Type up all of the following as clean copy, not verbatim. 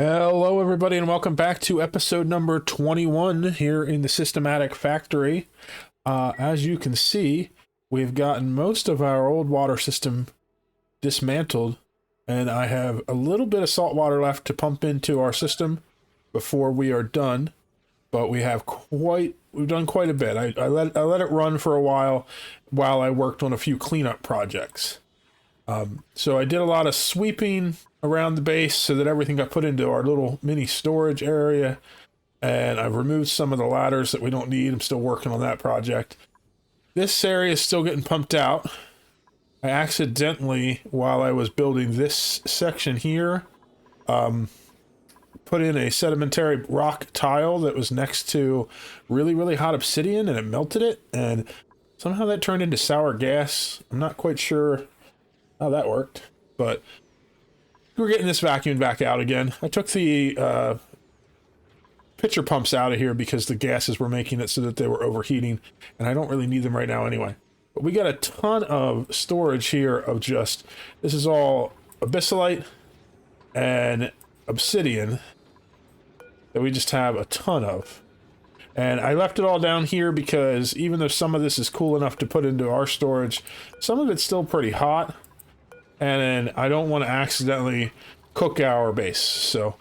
Hello, everybody, and welcome back to episode number 21 here in the Systematic Factory. As you can see, we've gotten most of our old water system dismantled, and I have a little bit of salt water left to pump into our system before we are done. But we've done quite a bit. I let it run for a while I worked on a few cleanup projects. So I did a lot of sweeping around the base so that everything got put into our little mini storage area. And I've removed some of the ladders that we don't need. I'm still working on that project. This area is still getting pumped out. I accidentally, while I was building this section here, put in a sedimentary rock tile that was next to really, really hot obsidian, and it melted it. And somehow that turned into sour gas. I'm not quite sure how that worked, but we're getting this vacuumed back out again. I took the pitcher pumps out of here because the gases were making it so that they were overheating, and I don't really need them right now anyway. But we got a ton of storage here of just, this is all abyssalite and obsidian that we just have a ton of. And I left it all down here because even though some of this is cool enough to put into our storage, some of it's still pretty hot. And then I don't want to accidentally cook our base. So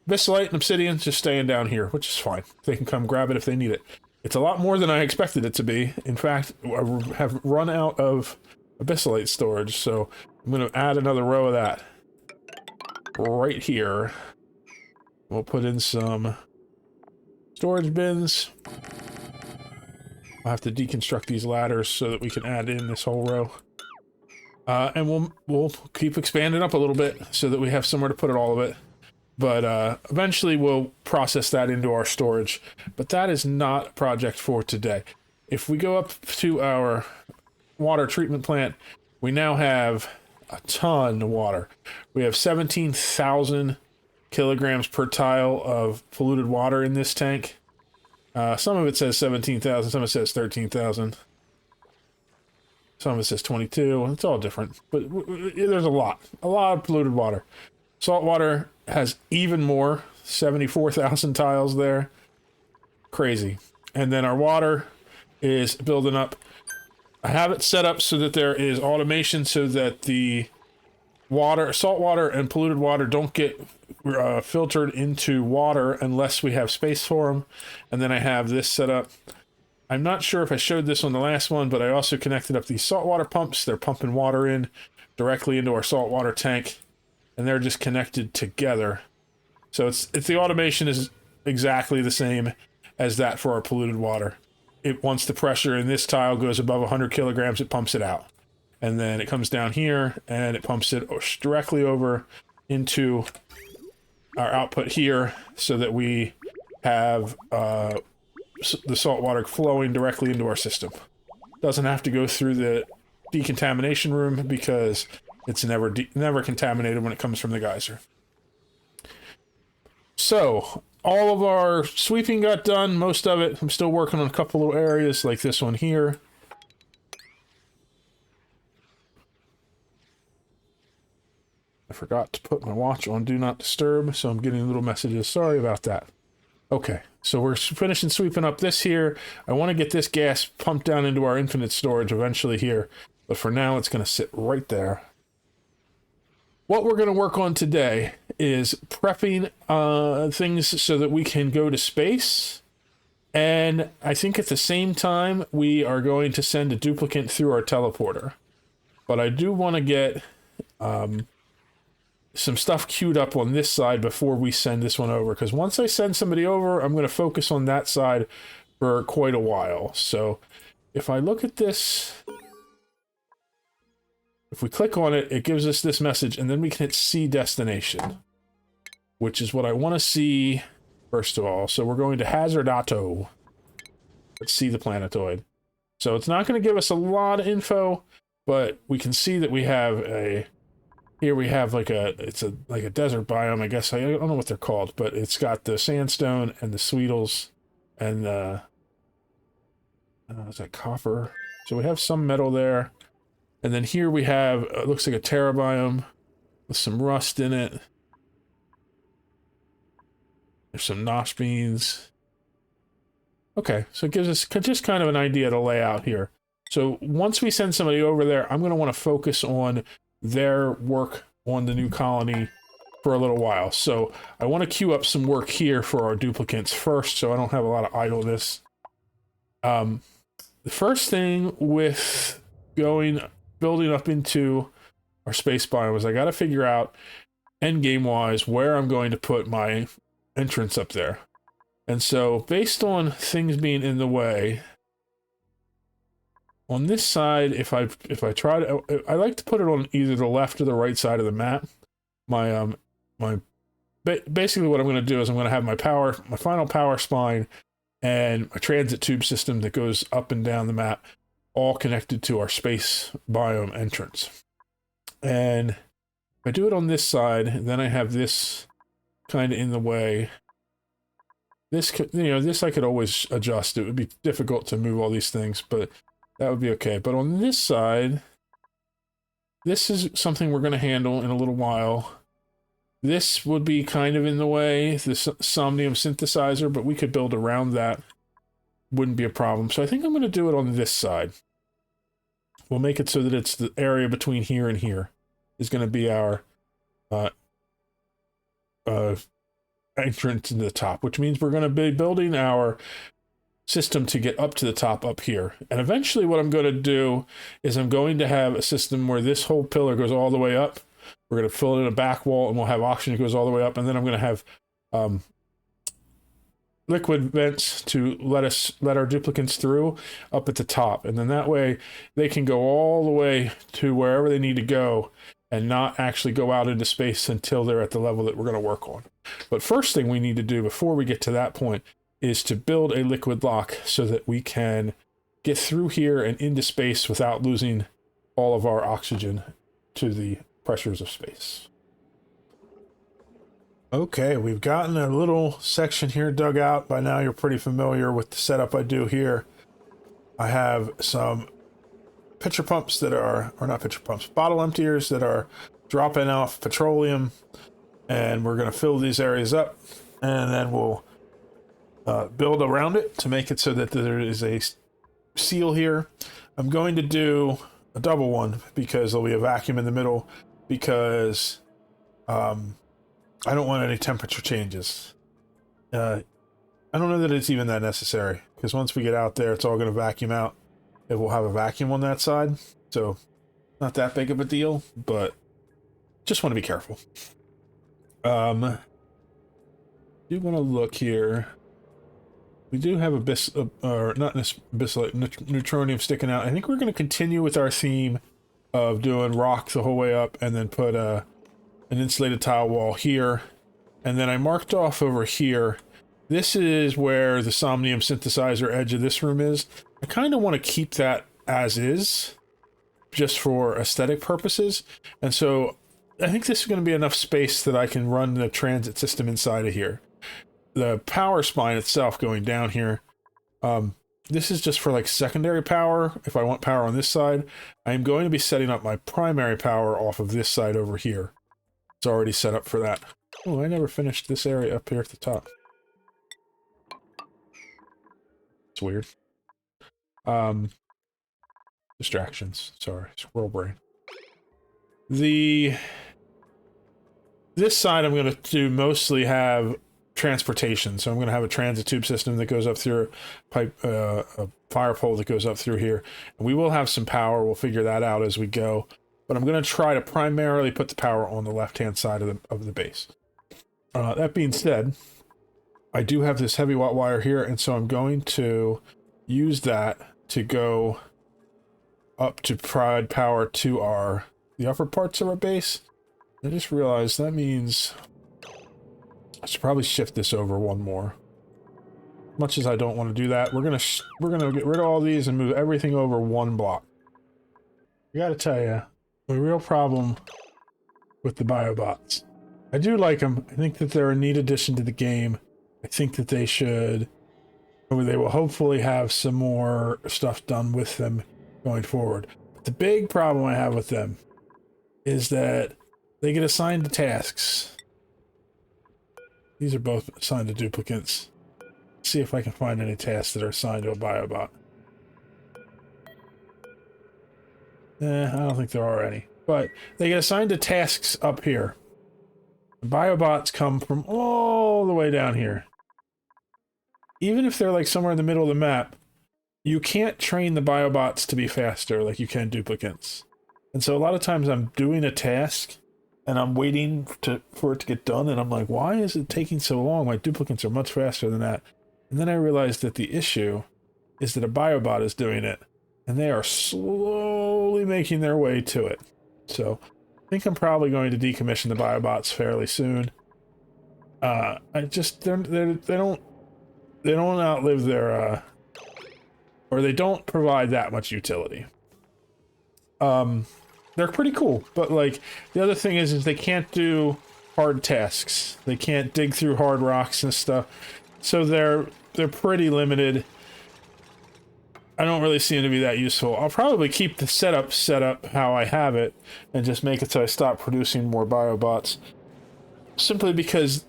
Bissolite and Obsidian just staying down here, which is fine. They can come grab it if they need it. It's a lot more than I expected it to be. In fact, I have run out of Bissolite storage, so I'm going to add another row of that right here. We'll put in some storage bins. I'll have to deconstruct these ladders so that we can add in this whole row. And we'll keep expanding up a little bit so that we have somewhere to put all of it. But eventually we'll process that into our storage. But that is not a project for today. If we go up to our water treatment plant, we now have a ton of water. We have 17,000 kilograms per tile of polluted water in this tank. Some of it says 17,000, some of it says 13,000. Some of it says 22. It's all different, but there's a lot of polluted water. Salt water has even more, 74,000 tiles there. Crazy. And then our water is building up. I have it set up so that there is automation so that the water, salt water and polluted water don't get filtered into water unless we have space for them. And then I have this set up. I'm not sure if I showed this on the last one, but I also connected up these saltwater pumps. They're pumping water in directly into our saltwater tank, and they're just connected together. So it's the automation is exactly the same as that for our polluted water. Once the pressure in this tile goes above 100 kilograms, it pumps it out. And then it comes down here, and it pumps it directly over into our output here so that we have the salt water flowing directly into our system. Doesn't have to go through the decontamination room because it's never contaminated when it comes from the geyser. So all of our sweeping got done, most of it. I'm still working on a couple little areas like this one here. I forgot to put my watch on Do Not Disturb, so I'm getting little messages. Sorry about that. Okay, so we're finishing sweeping up this here. I want to get this gas pumped down into our infinite storage eventually here, but for now it's going to sit right there. What we're going to work on today is prepping things so that we can go to space, and I think at the same time we are going to send a duplicate through our teleporter. But I do want to get some stuff queued up on this side before we send this one over, because once I send somebody over, I'm going to focus on that side for quite a while. So if I look at this, if we click on it, it gives us this message, and then we can hit see destination, which is what I want to see first of all. So we're going to Hazardato. Let's see the planetoid. So it's not going to give us a lot of info, but we can see that we have a here we have like a desert biome, I guess. I don't know what they're called, but it's got the sandstone and the sweetles and is that copper? So we have some metal there. And then here we have, it looks like a terra biome with some rust in it. There's some nosh beans. Okay, so it gives us just kind of an idea to lay out here. So once we send somebody over there, I'm going to want to focus on their work on the new colony for a little while. So I want to queue up some work here for our duplicates first, so I don't have a lot of idleness. The first thing with building up into our space biome is I got to figure out, end game wise, where I'm going to put my entrance up there. And so based on things being in the way, on this side, if I try to, I like to put it on either the left or the right side of the map. Basically what I'm going to do is I'm going to have my final power spine and a transit tube system that goes up and down the map, all connected to our space biome entrance. And if I do it on this side, then I have this kind of in the way. This could, this I could always adjust. It would be difficult to move all these things, but that would be okay. But on this side, this is something we're going to handle in a little while. This would be kind of in the way, the somnium synthesizer, but we could build around that. Wouldn't be a problem. So I think I'm going to do it on this side. We'll make it so that it's the area between here and here is going to be our entrance to the top, which means we're going to be building our system to get up to the top up here. And eventually what I'm going to do is I'm going to have a system where this whole pillar goes all the way up. We're going to fill it in a back wall, and we'll have oxygen that goes all the way up, and then I'm going to have liquid vents to let our duplicates through up at the top, and then that way they can go all the way to wherever they need to go and not actually go out into space until they're at the level that we're going to work on. But first thing we need to do before we get to that point is to build a liquid lock so that we can get through here and into space without losing all of our oxygen to the pressures of space. Okay, we've gotten a little section here dug out. By now you're pretty familiar with the setup I do here. I have some pitcher pumps that are, or not pitcher pumps, bottle emptiers that are dropping off petroleum, and we're going to fill these areas up, and then we'll build around it to make it so that there is a seal here. I'm going to do a double one because there'll be a vacuum in the middle, because I don't want any temperature changes. I don't know that it's even that necessary, because once we get out there, it's all going to vacuum out. It will have a vacuum on that side, so not that big of a deal, but just want to be careful. Do want to look here. We do have a neutronium sticking out. I think we're going to continue with our theme of doing rock the whole way up, and then put an insulated tile wall here. And then I marked off over here. This is where the somnium synthesizer edge of this room is. I kind of want to keep that as is, just for aesthetic purposes. And so I think this is going to be enough space that I can run the transit system inside of here. The power spine itself going down here, this is just for like secondary power. If I want power on this side, I'm going to be setting up my primary power off of this side over here. It's already set up for that. Oh, I never finished this area up here at the top. It's weird. Distractions. Sorry, squirrel brain. This side I'm going to mostly have transportation. So I'm going to have a transit tube system that goes up through a fire pole that goes up through here. And we will have some power. We'll figure that out as we go. But I'm going to try to primarily put the power on the left-hand side of the base. That being said, I do have this heavy watt wire here, and so I'm going to use that to go up to provide power to the upper parts of our base. I just realized that means I should probably shift this over one more. Much as I don't want to do that, we're gonna get rid of all these and move everything over one block. I gotta tell you, the real problem with the Biobots. I do like them. I think that they're a neat addition to the game. I think that they will hopefully have some more stuff done with them going forward. But the big problem I have with them is that they get assigned to tasks. These are both assigned to duplicates. See if I can find any tasks that are assigned to a biobot. I don't think there are any. But they get assigned to tasks up here. The biobots come from all the way down here. Even if they're like somewhere in the middle of the map, you can't train the biobots to be faster like you can duplicates. And so a lot of times I'm doing a task and I'm waiting for it to get done, and I'm like, why is it taking so long? My duplicates are much faster than that. And then I realized that the issue is that a biobot is doing it, and they are slowly making their way to it. So I think I'm probably going to decommission the biobots fairly soon. I just they don't outlive their or they don't provide that much utility. They're pretty cool, but like the other thing is they can't do hard tasks. They can't dig through hard rocks and stuff. So they're pretty limited. I don't really see them to be that useful. I'll probably keep the setup set up how I have it and just make it so I stop producing more biobots. Simply because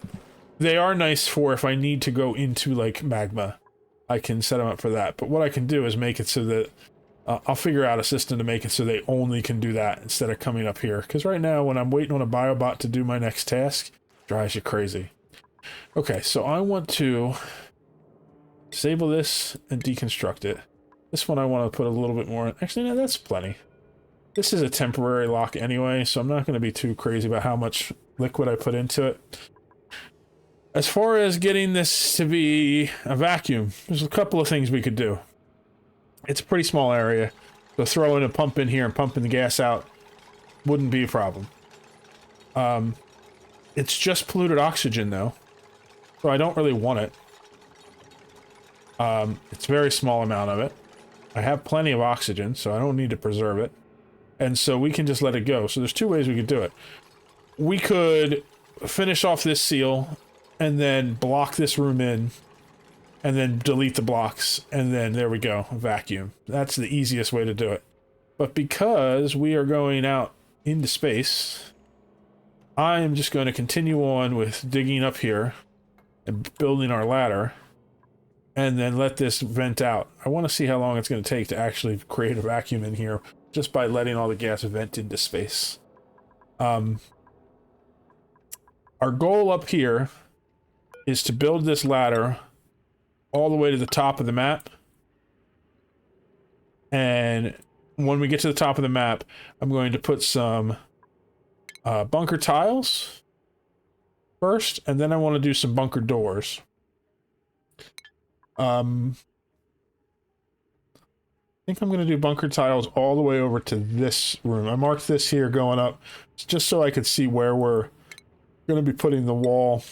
they are nice for if I need to go into like magma. I can set them up for that. But what I can do is make it so that I'll figure out a system to make it so they only can do that instead of coming up here. Because right now, when I'm waiting on a biobot to do my next task, it drives you crazy. Okay, so I want to disable this and deconstruct it. This one I want to put a little bit more... Actually, no, that's plenty. This is a temporary lock anyway, so I'm not going to be too crazy about how much liquid I put into it. As far as getting this to be a vacuum, there's a couple of things we could do. It's a pretty small area, so throwing a pump in here and pumping the gas out wouldn't be a problem. It's just polluted oxygen, though, so I don't really want it. It's a very small amount of it. I have plenty of oxygen, so I don't need to preserve it. And so we can just let it go. So there's two ways we could do it. We could finish off this seal and then block this room in and then delete the blocks, and then there we go, vacuum. That's the easiest way to do it. But because we are going out into space, I am just going to continue on with digging up here and building our ladder, and then let this vent out. I want to see how long it's going to take to actually create a vacuum in here, just by letting all the gas vent into space. Our goal up here is to build this ladder all the way to the top of the map. And when we get to the top of the map, I'm going to put some bunker tiles first, and then I want to do some bunker doors. I think I'm going to do bunker tiles all the way over to this room. I marked this here going up just so I could see where we're going to be putting the wall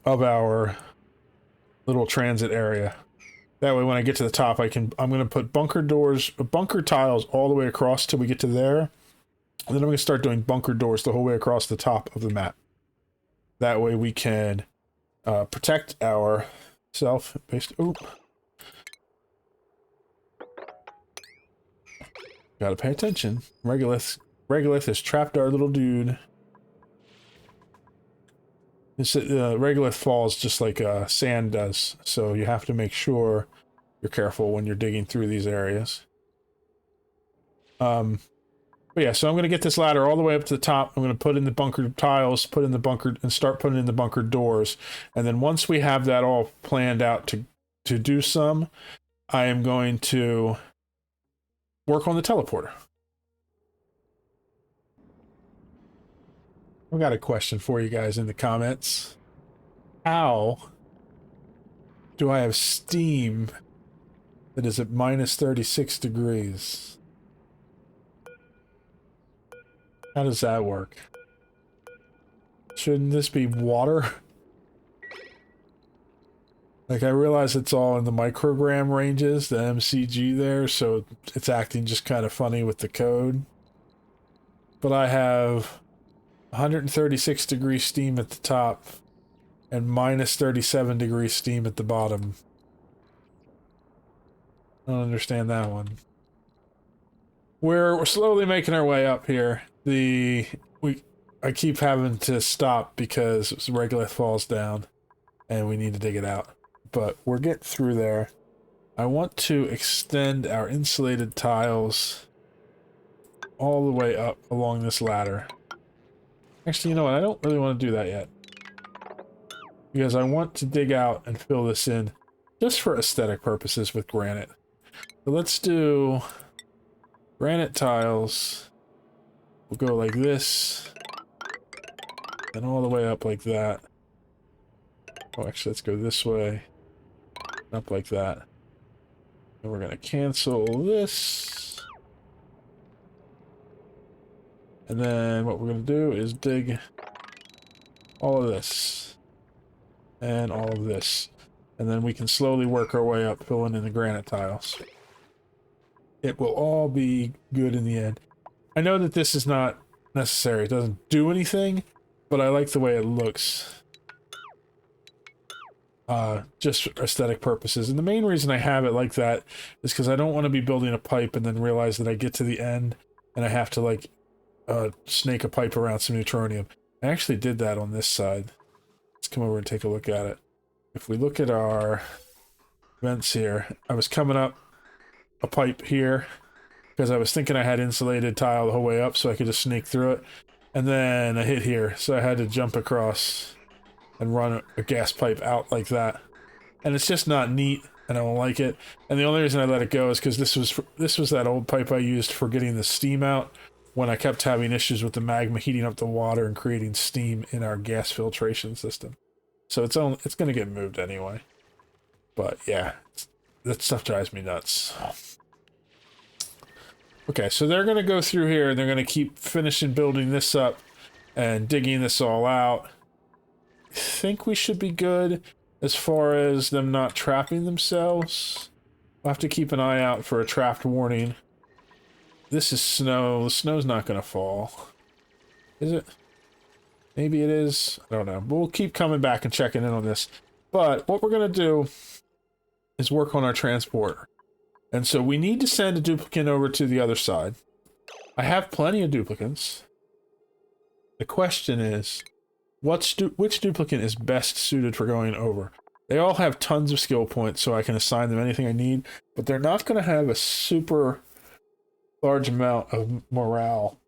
of our little transit area. That way when I get to the top, I'm going to put bunker tiles all the way across till we get to there. And then I'm going to start doing bunker doors the whole way across the top of the map. That way we can protect ourselves. Oop. Gotta pay attention. Regolith has trapped our little dude. Regolith falls just like sand does, so you have to make sure you're careful when you're digging through these areas. But yeah, so I'm going to get this ladder all the way up to the top. I'm going to put in the bunker tiles, put in the bunker, and start putting in the bunker doors. And then once we have that all planned out to do some, I am going to work on the teleporter. I've got a question for you guys in the comments. How do I have steam that is at minus 36 degrees? How does that work? Shouldn't this be water? Like, I realize it's all in the microgram ranges, the MCG there, so it's acting just kind of funny with the code. But I have 136 degree steam at the top and minus 37 degree steam at the bottom. I don't understand that one. We're slowly making our way up here. I keep having to stop because regolith falls down and we need to dig it out. But we're getting through there. I want to extend our insulated tiles all the way up along this ladder. Actually, you know what? I don't really want to do that yet. Because I want to dig out and fill this in just for aesthetic purposes with granite. So let's do granite tiles. We'll go like this. And all the way up like that. Oh, actually, let's go this way. Up like that. And we're going to cancel this. And then what we're going to do is dig all of this. And all of this. And then we can slowly work our way up, filling in the granite tiles. It will all be good in the end. I know that this is not necessary. It doesn't do anything, but I like the way it looks. Just for aesthetic purposes. And the main reason I have it like that is because I don't want to be building a pipe and then realize that I get to the end and I have to, like, snake a pipe around some neutronium. I actually did that on this side. Let's come over and take a look at it. If we look at our vents here, I was coming up a pipe here because I was thinking I had insulated tile the whole way up so I could just snake through it. And then I hit here, so I had to jump across and run a gas pipe out like that. And it's just not neat, and I don't like it. And the only reason I let it go is because this was that old pipe I used for getting the steam out when I kept having issues with the magma heating up the water and creating steam in our gas filtration system. So it's going to get moved anyway. But yeah, that stuff drives me nuts. Okay, so they're going to go through here and they're going to keep finishing building this up and digging this all out. I think we should be good as far as them not trapping themselves. We'll have to keep an eye out for a trapped warning. This is snow. The snow's not going to fall. Is it? Maybe it is. I don't know. But we'll keep coming back and checking in on this. But what we're going to do is work on our transporter. And so we need to send a duplicate over to the other side. I have plenty of duplicates. The question is, which duplicate is best suited for going over? They all have tons of skill points, so I can assign them anything I need, but they're not going to have a super large amount of morale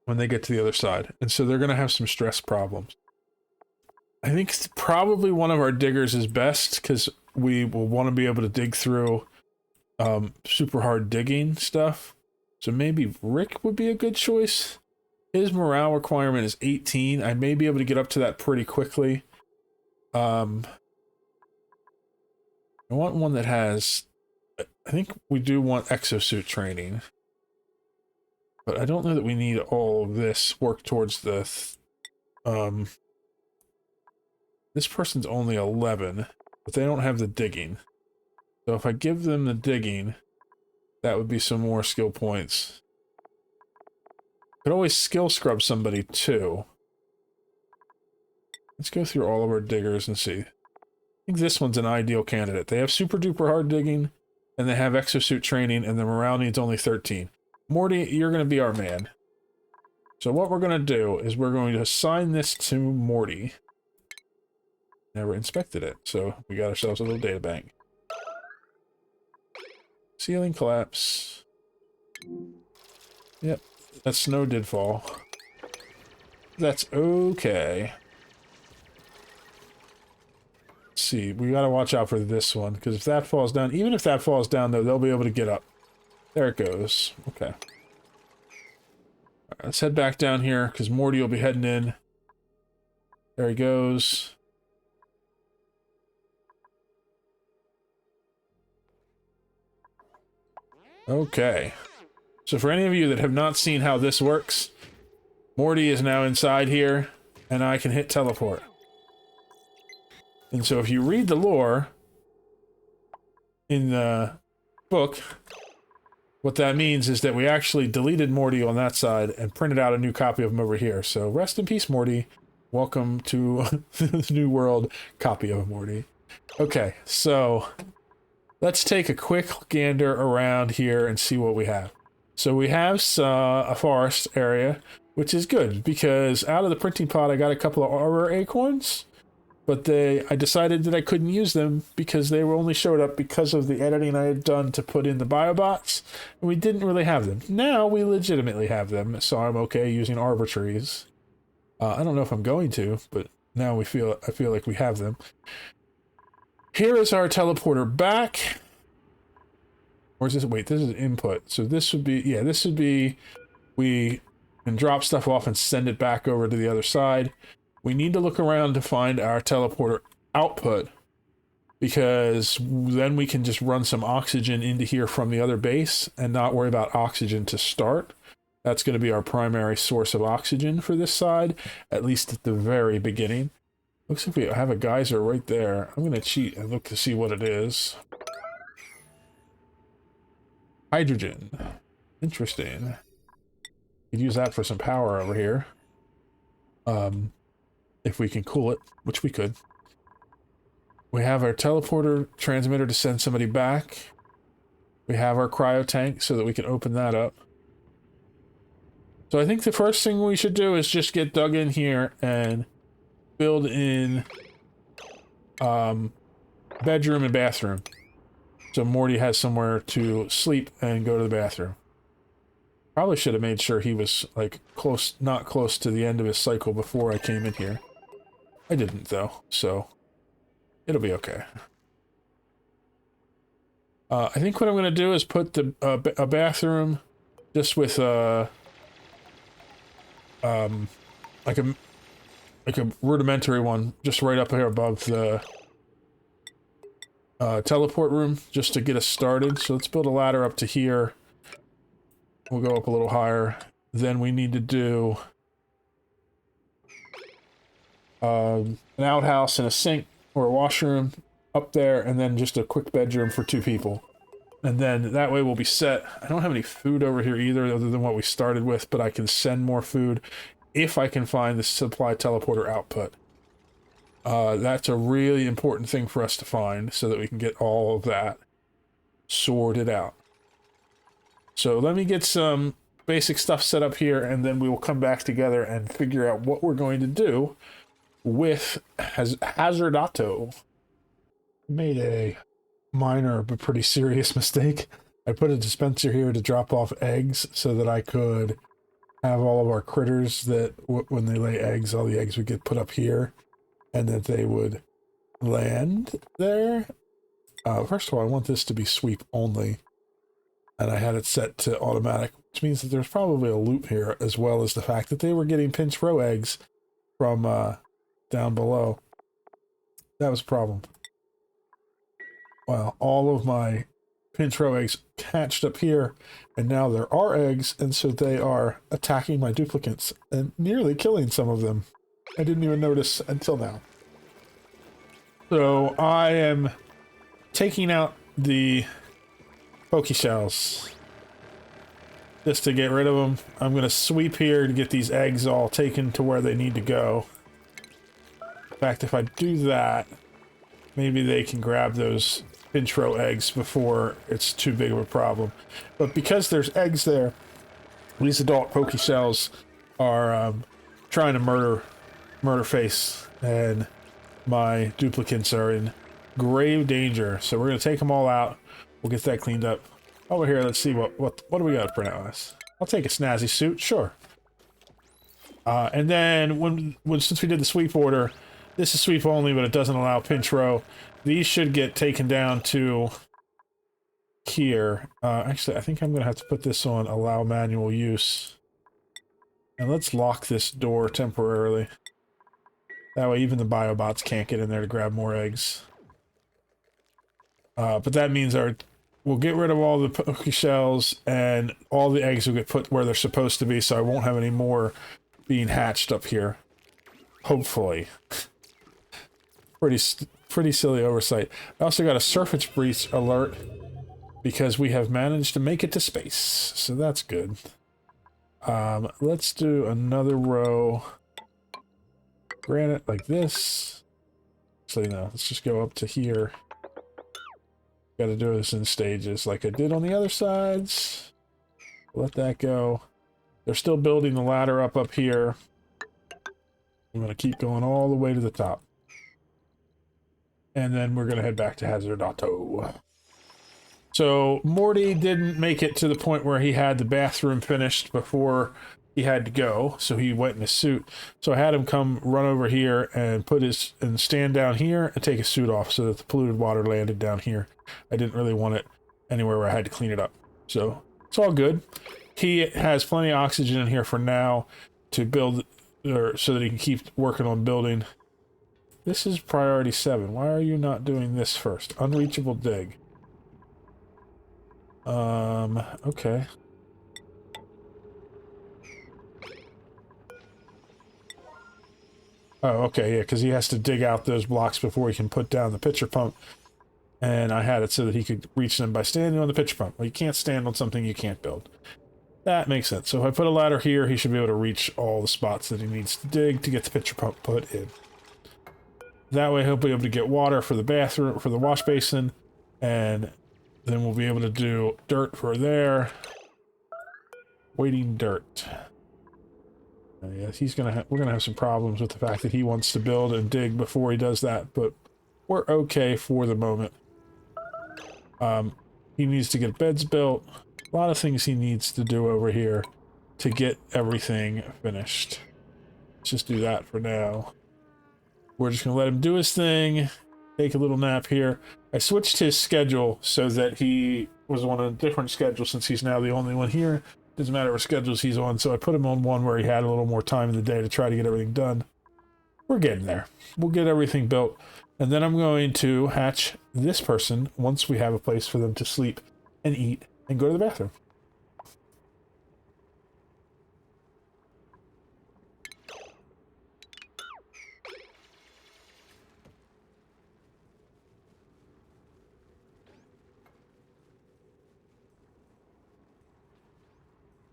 when they get to the other side, and so they're going to have some stress problems. I think probably one of our diggers is best, because we will want to be able to dig through super hard digging stuff, so maybe Rick would be a good choice. His morale requirement is 18. I may be able to get up to that pretty quickly. I want one that has... I think we do want exosuit training. But I don't know that we need all of this work towards the... This person's only 11, but they don't have the digging. So if I give them the digging, that would be some more skill points. Could always skill scrub somebody too. Let's go through all of our diggers and see. I think this one's an ideal candidate. They have super duper hard digging, and they have exosuit training, and the morale needs only 13. Morty, you're going to be our man. So what we're going to do is we're going to assign this to Morty. Never inspected it, so we got ourselves a little data bank. Ceiling collapse. Yep. That snow did fall. That's okay. Let's see, we gotta watch out for this one, because if that falls down, even if that falls down, though, they'll be able to get up. There it goes. Okay. Alright, let's head back down here, because Morty will be heading in. There he goes. Okay. So for any of you that have not seen how this works, Morty is now inside here, and I can hit teleport. And so if you read the lore in the book, what that means is that we actually deleted Morty on that side and printed out a new copy of him over here. So rest in peace, Morty. Welcome to the new world copy of Morty. Okay, so let's take a quick gander around here and see what we have. So we have a forest area. which is good because out of the printing pod I got a couple of arbor acorns, but I decided that I couldn't use them because they were only showed up because of the editing I had done to put in the Biobots, and we didn't really have them. Now we legitimately have them, so I'm okay using arbor trees. I don't know if I'm going to, but now I feel like we have them. Here is our teleporter back. Or is this, wait, this is input. So this would be, yeah, this would be, we can drop stuff off and send it back over to the other side. We need to look around to find our teleporter output, because then we can just run some oxygen into here from the other base and not worry about oxygen to start. That's going to be our primary source of oxygen for this side, at least at the very beginning. Looks like we have a geyser right there. I'm going to cheat and look to see what it is. Hydrogen. Interesting. Could use that for some power over here. If we can cool it, which we could. We have our teleporter transmitter to send somebody back. We have our cryo tank so that we can open that up. So I think the first thing we should do is just get dug in here and build in bedroom and bathroom. So Morty has somewhere to sleep and go to the bathroom. Probably should have made sure he was like not close to the end of his cycle before I came in here. I didn't though, so it'll be okay. I think what I'm going to do is put a bathroom just with like a rudimentary one just right up here above the teleport room, just to get us started. So let's build a ladder up to here. We'll go up a little higher. Then we need to do an outhouse and a sink or a washroom up there, and then just a quick bedroom for 2 people. And then that way we'll be set. I don't have any food over here either, other than what we started with, but I can send more food if I can find the supply teleporter output. That's a really important thing for us to find so that we can get all of that sorted out. So let me get some basic stuff set up here, and then we will come back together and figure out what we're going to do with Hazardato. Made a minor but pretty serious mistake. I put a dispenser here to drop off eggs so that I could have all of our critters that when they lay eggs, all the eggs would get put up here and that they would land there. First of all, I want this to be sweep only, and I had it set to automatic, which means that there's probably a loop here, as well as the fact that they were getting pinch row eggs from down below. That was a problem. Well, all of my pinch row eggs hatched up here, and now there are eggs, and so they are attacking my duplicates and nearly killing some of them. I didn't even notice until now. So I am taking out the pokey shells just to get rid of them. I'm going to sweep here to get these eggs all taken to where they need to go. In fact, if I do that, maybe they can grab those pinch row eggs before it's too big of a problem. But because there's eggs there, these adult pokey shells are trying to murder face, and my duplicates are in grave danger. So we're going to take them all out. We'll get that cleaned up. Over here, let's see what do we got to print out us. I'll take a snazzy suit, sure. And then since we did the sweep order, this is sweep only, but it doesn't allow pinch row. These should get taken down to here. Actually, I think I'm going to have to put this on allow manual use. And let's lock this door temporarily. That way even the Biobots can't get in there to grab more eggs. But that means we'll get rid of all the pokey shells, and all the eggs will get put where they're supposed to be, so I won't have any more being hatched up here. Hopefully. Pretty silly oversight. I also got a surface breach alert because we have managed to make it to space, so that's good. Let's do another row. Granite like this. Actually, no, let's just go up to here. Got to do this in stages like I did on the other sides. Let that go. They're still building the ladder up here. I'm going to keep going all the way to the top. And then we're going to head back to Hazardato. So Morty didn't make it to the point where he had the bathroom finished before he had to go, so he went in his suit. So I had him come run over here and stand down here and take his suit off so that the polluted water landed down here. I didn't really want it anywhere where I had to clean it up. So it's all good. He has plenty of oxygen in here for now to build, or so that he can keep working on building. This is priority 7. Why are you not doing this first? Unreachable dig. Okay. Oh, okay, yeah, because he has to dig out those blocks before he can put down the pitcher pump. And I had it so that he could reach them by standing on the pitcher pump. Well, you can't stand on something you can't build. That makes sense. So if I put a ladder here, he should be able to reach all the spots that he needs to dig to get the pitcher pump put in. That way he'll be able to get water for the bathroom, for the wash basin, and then we'll be able to do dirt for there. Waiting dirt. Yes, we're gonna have some problems with the fact that he wants to build and dig before he does that, but we're okay for the moment. He needs to get beds built. A lot of things he needs to do over here to get everything finished. Let's just do that for now. We're just gonna let him do his thing, take a little nap here. I switched his schedule so that he was on a different schedule since he's now the only one here. Doesn't matter what schedules he's on, so I put him on one where he had a little more time in the day to try to get everything done. We're getting there. We'll get everything built, and then I'm going to hatch this person once we have a place for them to sleep and eat and go to the bathroom.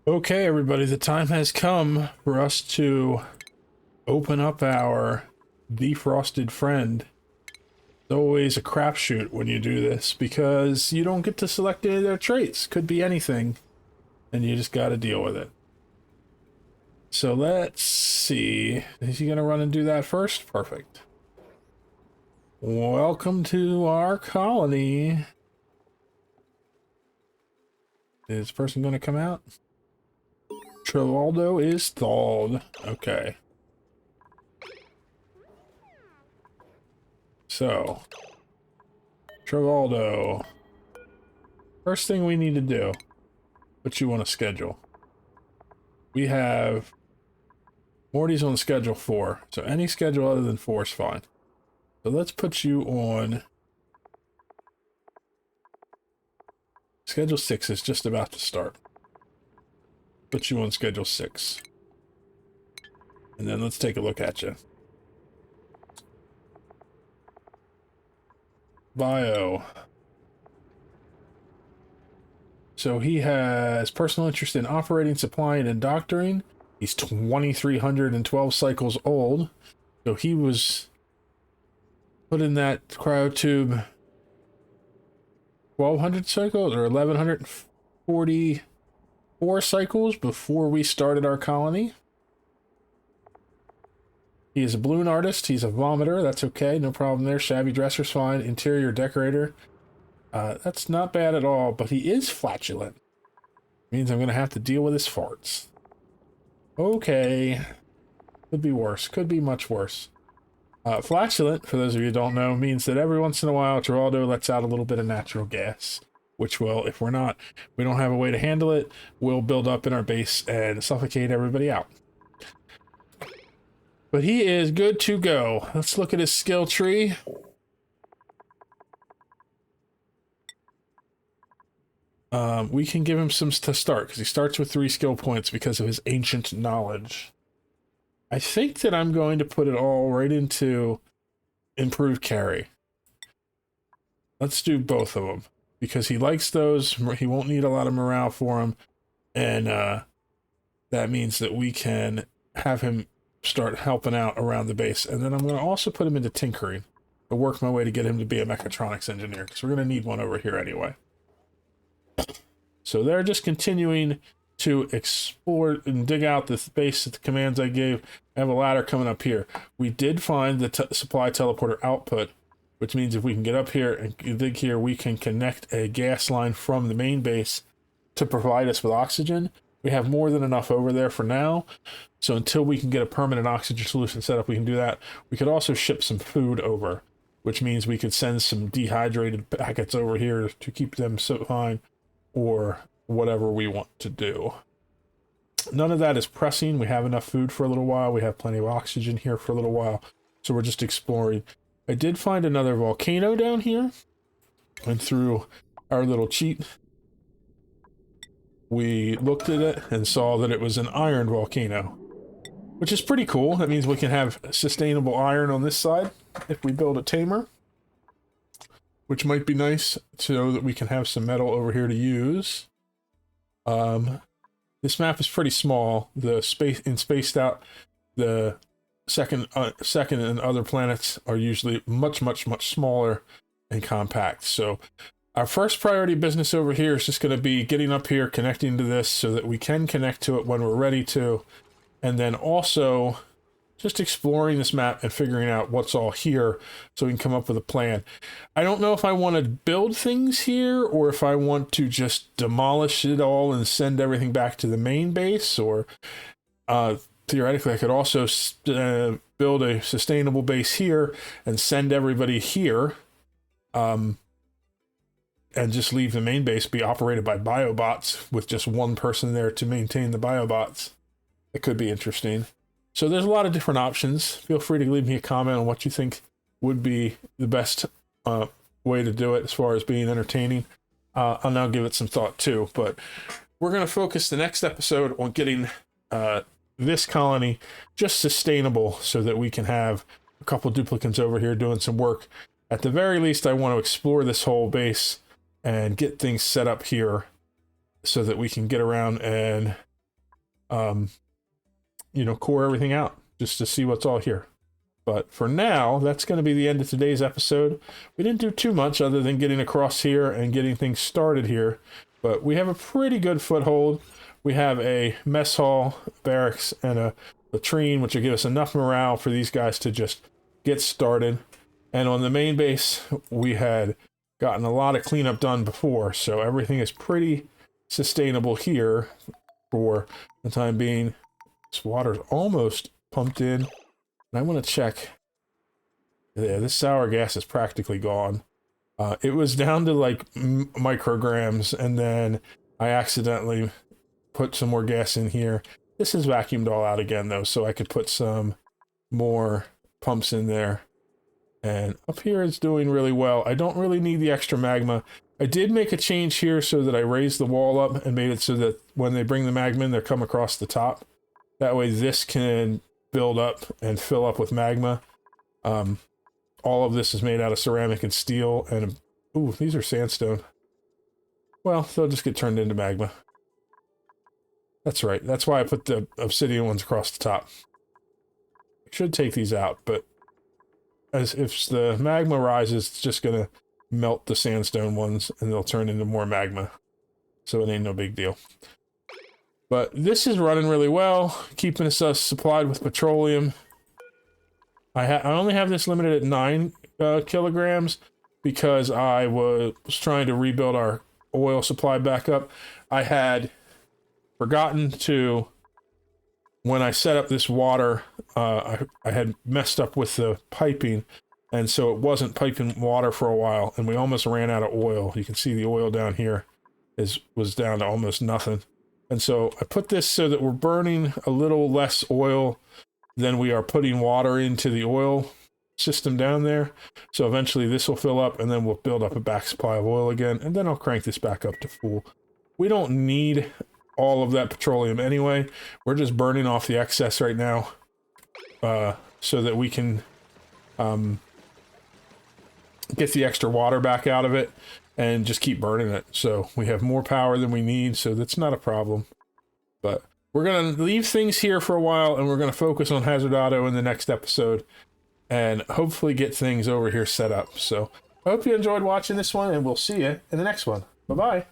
Okay, everybody, the time has come for us to open up our defrosted friend. It's always a crapshoot when you do this because you don't get to select any of their traits. Could be anything, and you just got to deal with it. So let's see. Is he going to run and do that first? Perfect. Welcome to our colony. Is this person going to come out? Tralo is thawed. Okay. So, Tralo. First thing we need to do, put you on a schedule. We have Morty's on schedule 4, so any schedule other than 4 is fine. So let's put you on schedule 6 is just about to start. Put you on schedule 6. And then let's take a look at you. Bio. So he has personal interest in operating, supplying, and doctoring. He's 2,312 cycles old. So he was put in that cryotube 1,200 cycles or 1,144 cycles before we started our colony. He is a balloon artist. He's a vomiter. That's okay. No problem there. Shabby dresser's fine. Interior decorator. That's not bad at all, but he is flatulent. Means I'm going to have to deal with his farts. Okay. Could be worse. Could be much worse. Flatulent, for those of you who don't know, means that every once in a while Tralo lets out a little bit of natural gas, which will, if we don't have a way to handle it, will build up in our base and suffocate everybody out. But he is good to go. Let's look at his skill tree. We can give him some to start, because he starts with 3 skill points because of his ancient knowledge. I think that I'm going to put it all right into improved carry. Let's do both of them, because he likes those. He won't need a lot of morale for them, and that means that we can have him start helping out around the base. And then I'm going to also put him into tinkering to work my way to get him to be a mechatronics engineer, because we're going to need one over here anyway. So they're just continuing to explore and dig out the base of the commands I gave. I have a ladder coming up here. We did find the supply teleporter output, which means if we can get up here and dig here, we can connect a gas line from the main base to provide us with oxygen. We have more than enough over there for now. So until we can get a permanent oxygen solution set up, we can do that. We could also ship some food over, which means we could send some dehydrated packets over here to keep them so fine, or whatever we want to do. None of that is pressing. We have enough food for a little while. We have plenty of oxygen here for a little while. So we're just exploring. I did find another volcano down here. And through our little cheat, we looked at it and saw that it was an iron volcano, which is pretty cool. That means we can have sustainable iron on this side if we build a tamer, which might be nice so that we can have some metal over here to use. This map is pretty small. The spaced out, the second and other planets are usually much smaller and compact. So our first priority business over here is just going to be getting up here, connecting to this so that we can connect to it when we're ready to, and then also just exploring this map and figuring out what's all here so we can come up with a plan. I don't know if I want to build things here or if I want to just demolish it all and send everything back to the main base, or theoretically I could also build a sustainable base here and send everybody here, and just leave the main base be operated by Biobots with just one person there to maintain the Biobots. It could be interesting. So there's a lot of different options. Feel free to leave me a comment on what you think would be the best way to do it as far as being entertaining. I'll now give it some thought too, but we're going to focus the next episode on getting this colony just sustainable so that we can have a couple duplicates over here doing some work. At the very least, I want to explore this whole base and get things set up here so that we can get around and core everything out just to see what's all here. But for now, that's going to be the end of today's episode. We didn't do too much other than getting across here and getting things started here, but we have a pretty good foothold. We have a mess hall, barracks, and a latrine, which will give us enough morale for these guys to just get started. And on the main base, we had gotten a lot of cleanup done before, so everything is pretty sustainable here for the time being. This water's almost pumped in, and I want to check. Yeah, this sour gas is practically gone. It was down to like micrograms, and then I accidentally put some more gas in here. This is vacuumed all out again though, so I could put some more pumps in there. And up here it's doing really well. I don't really need the extra magma. I did make a change here so that I raised the wall up and made it so that when they bring the magma in, they'll come across the top. That way this can build up and fill up with magma. All of this is made out of ceramic and steel. And, ooh, these are sandstone. Well, they'll just get turned into magma. That's right. That's why I put the obsidian ones across the top. I should take these out, but as if the magma rises, it's just going to melt the sandstone ones and they'll turn into more magma. So it ain't no big deal. But this is running really well, keeping us supplied with petroleum. I only have this limited at 9 kilograms because I was trying to rebuild our oil supply back up. I had forgotten to, when I set up this water, I had messed up with the piping, and so it wasn't piping water for a while, and we almost ran out of oil. You can see the oil down here was down to almost nothing. And so I put this so that we're burning a little less oil than we are putting water into the oil system down there. So eventually this will fill up, and then we'll build up a back supply of oil again, and then I'll crank this back up to full. We don't need all of that petroleum anyway. We're just burning off the excess right now so that we can get the extra water back out of it and just keep burning it. So we have more power than we need, so that's not a problem. But we're going to leave things here for a while, and we're going to focus on Hazardato in the next episode and hopefully get things over here set up. So I hope you enjoyed watching this one, and we'll see you in the next one. Bye-bye.